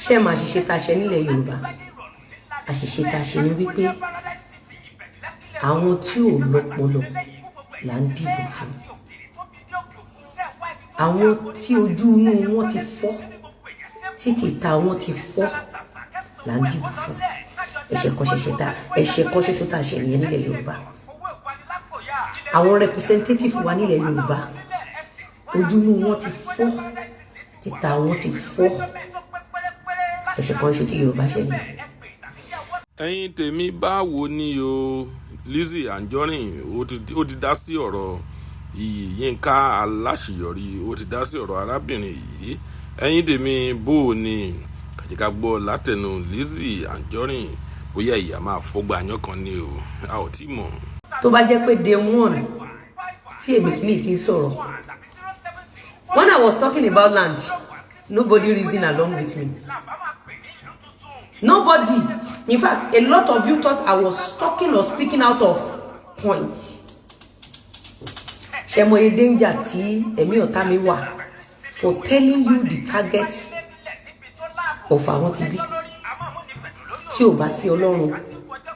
ṣé máa ṣiṣẹ́ tá a ṣe nílẹ̀ Yorùbá àṣìṣe tá a ṣe ní wípé àwọn tí ò lọ́pọlọ là ń dìbò fún, àwọn tí ojú inú wọn ti fọ́ títí ìta wọn ti fọ́ là ń dìbò fún. ẹ̀ṣẹ̀ kan ṣoṣo tá a ṣe nìyẹn nílẹ̀ Yorùbá. àwọn representative wa nílẹ̀ Yorùbá ojú inú wọn ti fọ́ títa wọn ti fọ́. ẹ̀ṣẹ̀ kan ṣoṣo tí Yorùbá ṣe nìyẹn. ẹ̀yin tèmi báwo ni o? Lizzy Anjorin ó ti dá sí ọ̀rọ̀ Yínká Aláṣeyọrí, ó ti dá sí ọ̀rọ̀ arábìnrin yìí. ẹ̀yin tèmi bó o ní kàjíká gbọ́ látẹnu Lizzy Anjorin, bóyá ìyá máa fọ́gbà yán kan ni o, a ò tí mọ̀. tó bá jẹ́ pé day one tí èmi kìíní ti sọ̀rọ̀, when I was talking about land, nobody reason along with me. Nobody. In fact, a lot of you thought I was talking or speaking out of point. Ṣé mo ye danger tí èmi ọ̀tá mi wà for telling you the target of àwọn tí bí tí ò bá sí Ọlọ́run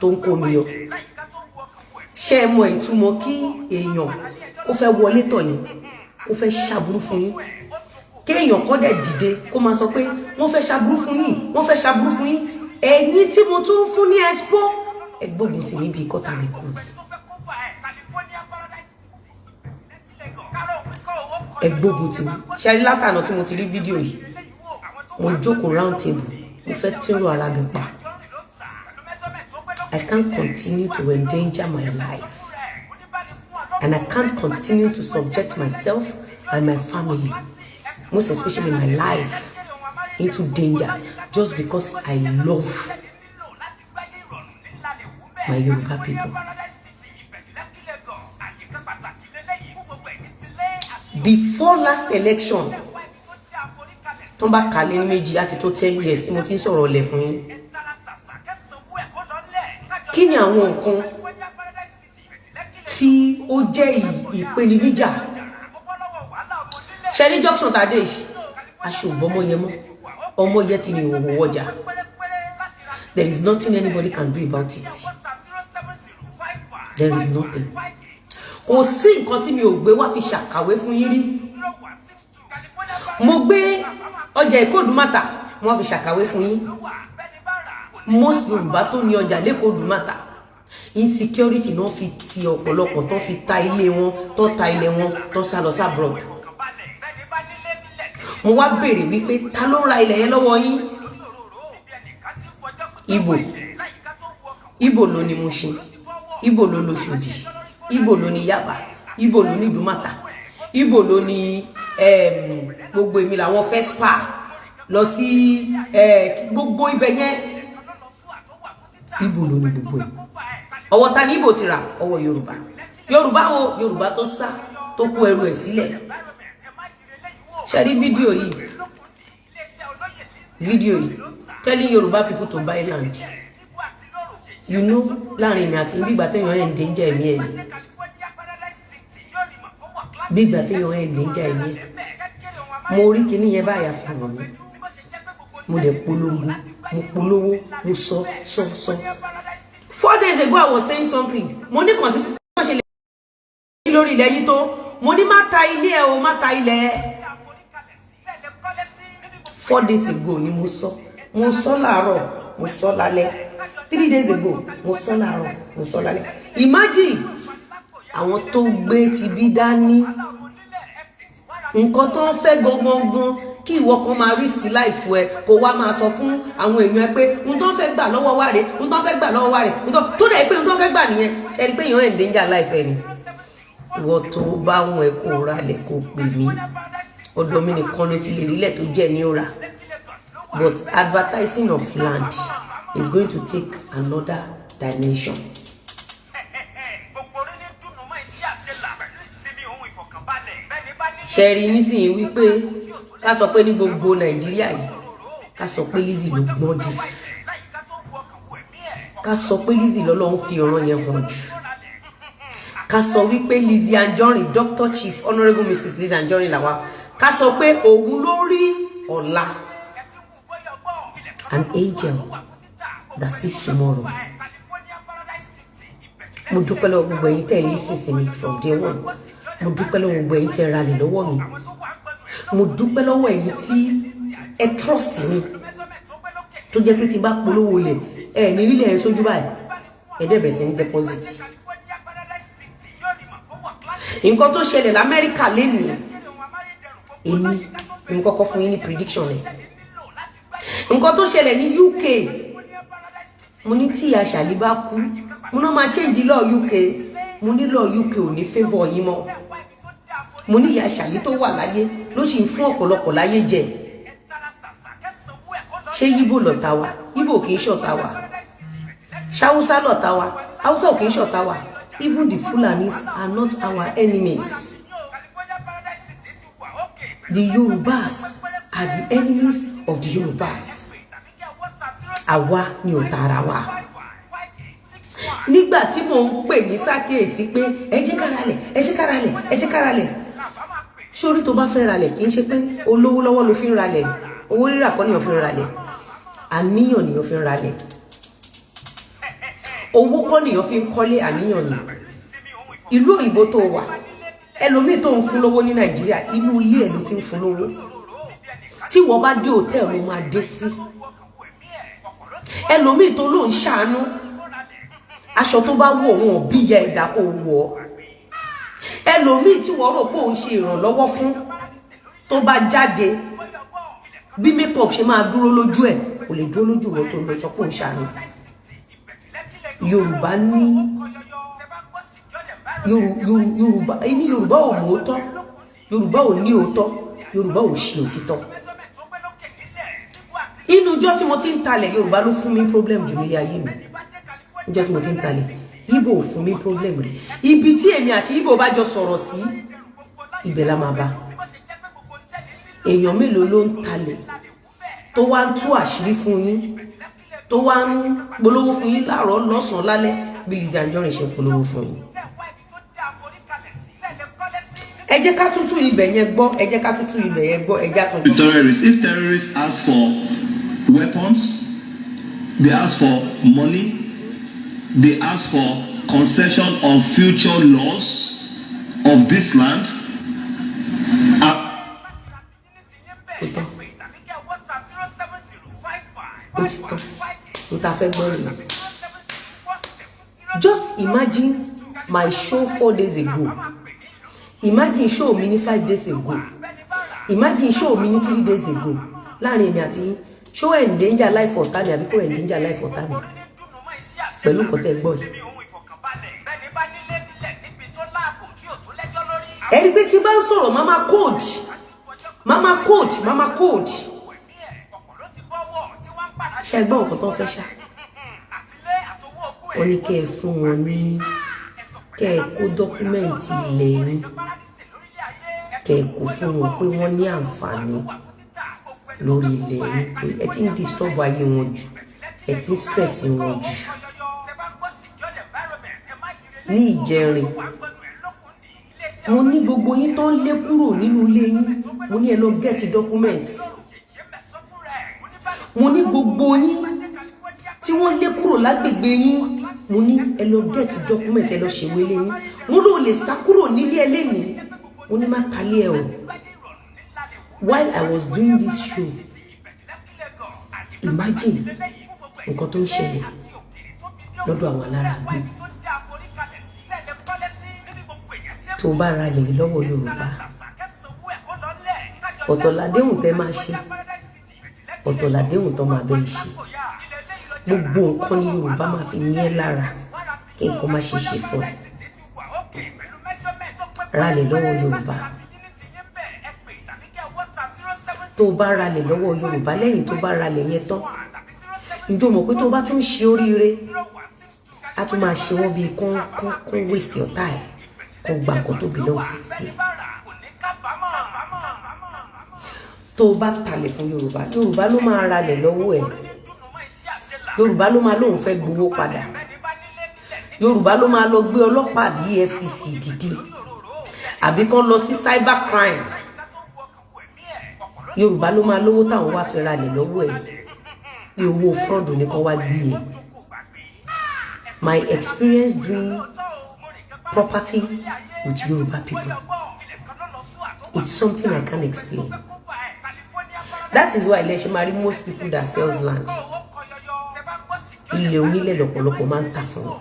tó ń kó mi yọ. Ṣé mo ìtumọ̀ kí èèyàn kó fẹ́ wọlé tọ̀ yín, kó fẹ́ ṣàbúrú fún yín, kéèyàn kọ́ dẹ̀ dìde kó máa sọ pé wọ́n fẹ́ ṣàbúrú fún yín, wọ́n fẹ́ ṣàbúrú fún yín. Ẹ̀yin tí mo tún fún ní expo ẹgbógun tí mi bí kọ́ta mi kú, ẹgbógun tí mi ṣe rí látànà tí mo ti rí fídíò yìí, mo jókòó round table, mo fẹ́ tẹ́rọ ara mi pa. I can't continue to endanger my life and I can't continue to subject myself and my family, most especially my life, into danger just because I love my Yoruba people. Before last election, tó bá kàlẹ́ ní méjì àti tó 10 years tí mo ti ń sọ̀rọ̀ lẹ̀ fún yín. Kí ni àwọn nǹkan tí ó jẹ́ ìpèníjà? Ṣé ní junction tàdé aṣọ ògbọ́mọ yẹn mọ́, ọmọ yẹn ti ní òwò ọjà. There is nothing anybody can do about it. There is nothing. Kò sí nǹkan tí mi ò gbé wá fi ṣàkàwé fún yín rí. Mo gbé ọjà Ìkódùmátà mo fi ṣàkàwé fún yín. Most Yorùbá tó ní ọjà l'Ékòdùmátà, insecurity náà fi ti ọ̀pọ̀lọpọ̀ tó fi ta ilé wọn, tó ta ilé wọn, tó sá lọ sí abroad. Mo wá béèrè wípé ta ló ra ilẹ̀ yẹn lọ́wọ́ yín? Ìgbò ló ní Mushin, Ìgbò ló l'Óṣòdì, Ìgbò ló ní Yaba, Ìgbò ló ní Ìdúmàtà, Ìgbò ló ní gbogbo èmi làwọn fẹ́ spa lọ sí gbogbo ibẹ̀ yẹn. Ìgbò ló ní gbogbo ẹ̀. Ọwọ́ ta ní Ìgbò ti rà? Ọwọ́ Yorùbá. Yorùbá o, Yorùbá tó sá tó kó ẹrù ẹ̀ sílẹ̀. Ṣé rí fídíò yìí telling Yoruba people to buy land. You know, láàrin mi àti bígbà téèyàn ẹ̀ ń danger ẹ̀mí ẹ̀ ni. Bígbà téèyàn ẹ̀ ń danger ẹ̀mí ẹ̀. Mo rí kinní yẹn báyà fún mi. Mo dẹ̀ polongo, mo polówó, mo sọ. 4 days ago I was saying something. Mo ní kàn sí wọ́n ṣe lè lórí ilẹ̀ yìí tó. Mo ní má ta ilé ẹ̀ o, má ta ilẹ̀ ẹ̀. 4 days ago ni mo sọ láàárọ̀, mo sọ lálẹ́. 3 days ago mo sọ láàárọ̀, mo sọ lálẹ́. Imagine àwọn tó gbé ti bí dání, nǹkan tó ń fẹ́ gangan kí ìwọ kan máa risk life ẹ kó wá máa sọ fún àwọn èèyàn ẹ pé n tó ń fẹ́ gbà lọ́wọ́ wa rẹ̀, n tó ń fẹ́ gbà lọ́wọ́ wa rẹ̀, tó dẹ̀ pé n tó ń fẹ́ gbà nìyẹn. Ṣé rí pé èèyàn ẹ̀ ń danger life ẹ ni? Ìwọ tó bá wọn ẹ kó ra lẹ̀ kó pè mí. Ọ̀dọ̀ mi nìkan ló ti lè rí lẹ̀ tó jẹ́ ní ọ̀rà. But advertising of land is going to take another dimension. Ṣé rí nísìnyí wípé ká sọ pé ní gbogbo Nàìjíríà yìí ká sọ pé Lizzy ló gbọ́n jù, ká sọ pé Lizzy lọ́lọ́run fi ọ̀ràn yẹn hàn jù, ká sọ wípé Lizzy Anjorin, Dr. Chief Honourable Mrs. Lizzy Anjorin làwa, ká sọ pé òun ló rí ọ̀la an angel that sees tomorrow. Mo dúpẹ́ lọ́wọ́ gbogbo ẹ̀yin tẹ́ listen sí mi from day one. Mo dúpẹ́ lọ́wọ́ gbogbo ẹ̀yin tẹ́ ralẹ̀ lọ́wọ́ mi. Mo dúpẹ́ lọ́wọ́ ẹ̀yin tí ẹ trust mi. Tó jẹ́ pé tí bá polówó lẹ̀ ẹ ní rílẹ̀ ẹ sójú báyìí. Ẹ dẹ̀ bẹ̀rẹ̀ sí ní deposit. Nǹkan tó ṣẹlẹ̀ l'Amẹ́ríkà lénìí. Èmi ń kọ́kọ́ fún yín ní prediction rẹ̀. Nǹkan tó ṣẹlẹ̀ ní UK. Mo ní tí Àṣàlí bá kú. Mo náà máa change law UK. Mo ní law UK ò ní favour yín mọ́. Mo ní ìyá Àṣàlí tó wà láyé ló sì ń fún ọ̀pọ̀lọpọ̀ láyé jẹ. Ṣé Yíbò lọ̀tá wa? Yíbò kì í ṣọ̀tá wa. Ṣáúsá lọ̀tá wa. Haúsá ò kì í ṣọ̀tá wa. Even the Fulanis are not our enemies. The Yorubas are the enemies of the Yorubas. Àwa ni ọ̀tá ara wa. Nígbà tí mo ń pè ní ṣàkíyèsí pé ẹ jẹ́ ká ralẹ̀, ẹ jẹ́ ká ralẹ̀, ẹ jẹ́ ká ralẹ̀. Sórí tó bá fẹ́ ralẹ̀ kì í ṣe pé olówó lọ́wọ́ ló fi ń ralẹ̀. Owó rírà kọ́ nìyàn fi ń ralẹ̀. Àníyàn nìyàn fi ń ralẹ̀. Owó kọ́ nìyàn fi ń kọ́lé, àníyàn ni. Ìlú òyìnbó tó wà, ẹlòmíì tó ń fún lówó ní Nàìjíríà, inú ilé ẹ̀ ló ti ń fún lówó. Tí wọ́n bá dé hòtẹ́ẹ̀lì ló máa dé sí. Ẹlòmíì tó ló ń ṣàánú, aṣọ tó bá wọ̀ wọn bí ìyá ẹ̀dá kò wọ̀. Ẹlòmíì tí wọ́n rò pé òun ṣe ìrànlọ́wọ́ fún tó bá jáde, bí makeup ṣe máa dúró lójú ẹ̀ kò lè dúró lójú wọn tó lọ sọ pé òun ṣàánú. Yorùbá ní Yorùbá ò mọ̀ òótọ́, Yorùbá ò ní òótọ́, Yorùbá ò ṣe òtítọ́. Inú ọjọ́ tí mo ti ń talẹ̀ Yorùbá ló fún mi problem jù nílé ayé mi. Ọjọ́ tí mo ti ń talẹ̀ Ìgbò ò fún mi problem rẹ̀. Ibi tí èmi àti Ìgbò bá jọ sọ̀rọ̀ sí ibẹ̀ la máa bá. Èèyàn mélòó ló ń talẹ̀ tó wá ń tú àṣírí fún yín, tó wá ń polówó fún yín láàárọ̀ lọ́sàn-án lálẹ́ bí Lizzy Anjorin ṣe polówó fún yín. Ẹ jẹ́ ká tútù ibẹ̀ yẹn gbọ́, ẹ jẹ́ ká tútù ibẹ̀ yẹn gbọ́, ẹ jẹ́ àtúntò. Terrorists, if terrorists ask for weapons, they ask for money, they ask for concession on future laws of this land. Just imagine my show 4 days ago. Imagine show me 5 days ago. Imagine show me 3 days ago. Láàrin èmi àti yín, show endanger life ọ̀tá mi àbí kò endanger life ọ̀tá mi. Pẹ̀lú nǹkan tẹ́ gbọ́ yìí. Ẹ̀rí pé tí bá ń sọ̀rọ̀ mama code. Ṣé gbọ́ nǹkan tó fẹ́ ṣá? Wọ́n ní kẹ́ ẹ fún wọn ní kẹ́ ẹ kó dọ́kúmẹ́ǹtì ilẹ̀ yín. Kẹ́ ẹ kó fún wọn pé wọ́n ní àǹfààní lórí ilẹ̀ yín. Ẹ ti ń disturb ayé wọn jù. Ẹ ti ń stress wọn jù. Ní ìjẹrin mo ní gbogbo yín tó ń lé kúrò nínú ilé yín, mo ní ẹ lọ get documents. Mo ní gbogbo yín tí wọ́n lé kúrò lágbègbè yín, mo ní ẹ lọ get document, ẹ lọ ṣèwé lé yín. Mo ló lè sá kúrò nílé ẹlẹ́ni, mo ní má kálé ẹ o. While I was doing this show, imagine nǹkan tó ń ṣẹlẹ̀ lọ́dọ̀ àwọn alára gbé. Tó bá ra lè lọ́wọ́ Yorùbá, ọ̀tọ̀ làdéhùn tẹ́ máa ṣe, ọ̀tọ̀ làdéhùn tó máa bẹ́ẹ̀ ṣe. Gbogbo nǹkan ní Yorùbá máa fi ní ẹ lára kí nǹkan má ṣe ṣe fún ẹ. Ra lè lọ́wọ́ Yorùbá. Tó bá ra lè lọ́wọ́ Yorùbá, lẹ́yìn tó bá ra lè yẹn tán, ǹjọ́ mọ̀ pé tó bá tún ṣe oríire, a tún máa ṣe wọ́n bíi kán waste your time. Kò gbà nǹkan tó belong sí ti. Tó bá talẹ̀ fún Yorùbá, Yorùbá ló máa ralẹ̀ lọ́wọ́ ẹ̀. Yorùbá ló máa lóun fẹ́ gbowó padà. Yorùbá ló máa lọ gbé ọlọ́pàá bí EFCC dìde. Àbí kán lọ sí cyber crime. Yorùbá ló máa lówó táwọn wá fi ralẹ̀ lọ́wọ́ ẹ̀. pé owó fraud ní kó wá gbé e. My experience doing property with Yoruba people, it's something I can't explain. That is why let's marry most people that sells land. Ilẹ̀ onílẹ̀ lọ́pọ̀lọpọ̀ máa ń tà fún wọn.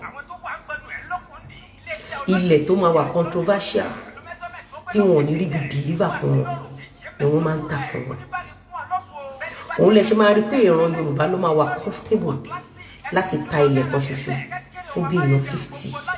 Ilẹ̀ tó máa wà controversial tí wọn ò ní rí bí deliver fún wọn ni wọ́n máa ń tà fún wọn. Òun lè ṣe máa rí pé ìran Yorùbá ló máa wà comfortable láti ta ilẹ̀ kan ṣoṣo fún bí èèyàn 50.